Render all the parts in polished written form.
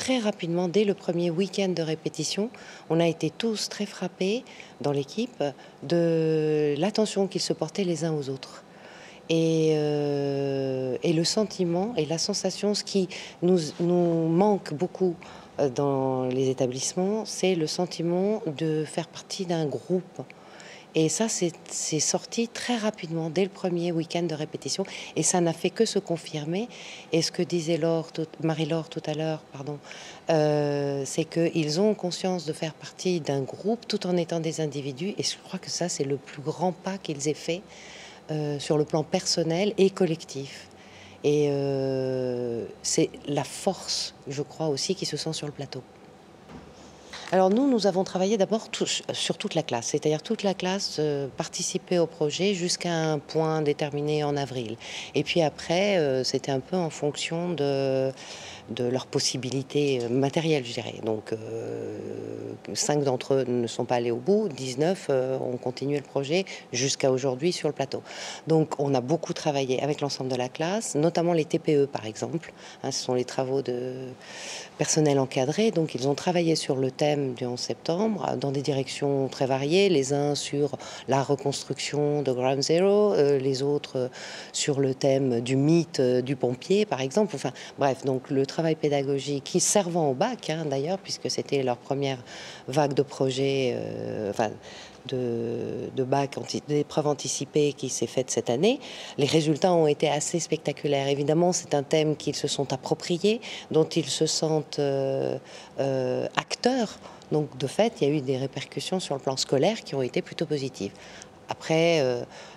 très rapidement, dès le premier week-end de répétition, on a été tous très frappés dans l'équipe de l'attention qu'ils se portaient les uns aux autres. Et le sentiment et la sensation, ce qui nous manque beaucoup dans les établissements, c'est le sentiment de faire partie d'un groupe. Et ça, c'est sorti très rapidement, dès le premier week-end de répétition. Et ça n'a fait que se confirmer. Et ce que disait Marie-Laure tout à l'heure, pardon, c'est qu'ils ont conscience de faire partie d'un groupe tout en étant des individus. Et je crois que ça, c'est le plus grand pas qu'ils aient fait sur le plan personnel et collectif. Et c'est la force, je crois aussi, qui se sent sur le plateau. Alors nous avons travaillé d'abord sur toute la classe, c'est-à-dire toute la classe participait au projet jusqu'à un point déterminé en avril. Et puis après, c'était un peu en fonction de leurs possibilités matérielles, je dirais. Donc 5 d'entre eux ne sont pas allés au bout, 19 ont continué le projet jusqu'à aujourd'hui sur le plateau. Donc on a beaucoup travaillé avec l'ensemble de la classe, notamment les TPE par exemple. Hein, ce sont les travaux de personnel encadré, donc ils ont travaillé sur le thème du 11 septembre dans des directions très variées, les uns sur la reconstruction de Ground Zero, les autres sur le thème du mythe du pompier par exemple. Enfin bref, donc le travail pédagogique qui servant au bac d'ailleurs, puisque c'était leur première vague de projets, de bac, d'épreuves anticipées qui s'est faite cette année. Les résultats ont été assez spectaculaires. Évidemment, c'est un thème qu'ils se sont appropriés, dont ils se sentent acteurs. Donc, de fait, il y a eu des répercussions sur le plan scolaire qui ont été plutôt positives. Après,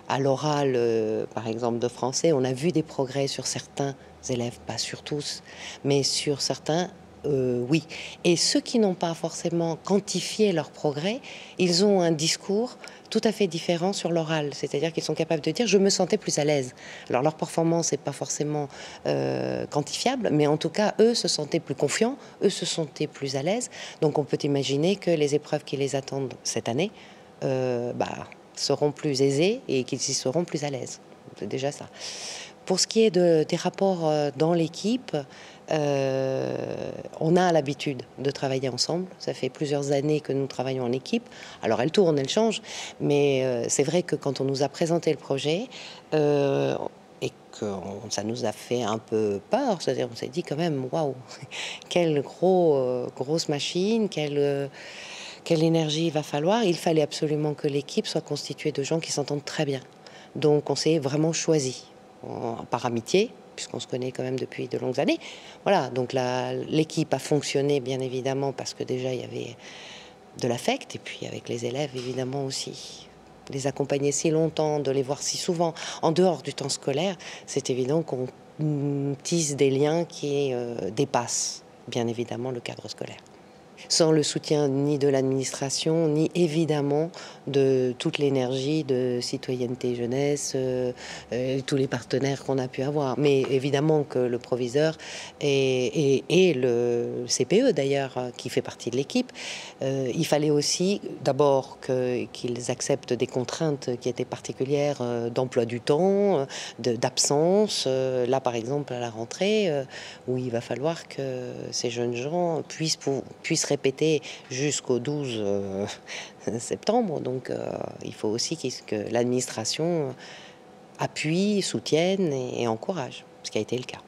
à l'oral, par exemple, de français, on a vu des progrès sur certains élèves, pas sur tous, mais sur certains, oui. Et ceux qui n'ont pas forcément quantifié leur progrès, ils ont un discours tout à fait différent sur l'oral. C'est-à-dire qu'ils sont capables de dire « je me sentais plus à l'aise ». Alors leur performance n'est pas forcément quantifiable, mais en tout cas, eux se sentaient plus confiants, eux se sentaient plus à l'aise. Donc on peut imaginer que les épreuves qui les attendent cette année seront plus aisées et qu'ils y seront plus à l'aise. C'est déjà ça. Pour ce qui est des rapports dans l'équipe, on a l'habitude de travailler ensemble. Ça fait plusieurs années que nous travaillons en équipe. Alors elle tourne, elle change, mais c'est vrai que quand on nous a présenté le projet, et que ça nous a fait un peu peur, c'est-à-dire on s'est dit quand même, waouh, quelle grosse machine, quelle énergie il va falloir. Il fallait absolument que l'équipe soit constituée de gens qui s'entendent très bien. Donc on s'est vraiment choisi par amitié, puisqu'on se connaît quand même depuis de longues années. Voilà, donc l'équipe a fonctionné bien évidemment parce que déjà il y avait de l'affect, et puis avec les élèves évidemment aussi. Les accompagner si longtemps, de les voir si souvent en dehors du temps scolaire, c'est évident qu'on tisse des liens qui dépassent bien évidemment le cadre scolaire. Sans le soutien ni de l'administration, ni évidemment de toute l'énergie de citoyenneté jeunesse, tous les partenaires qu'on a pu avoir. Mais évidemment que le proviseur et le CPE d'ailleurs, qui fait partie de l'équipe, il fallait aussi d'abord qu'ils acceptent des contraintes qui étaient particulières d'emploi du temps, d'absence. Là par exemple à la rentrée, où il va falloir que ces jeunes gens puissent répéter jusqu'au 12 septembre. Donc il faut aussi que l'administration appuie, soutienne et encourage, ce qui a été le cas.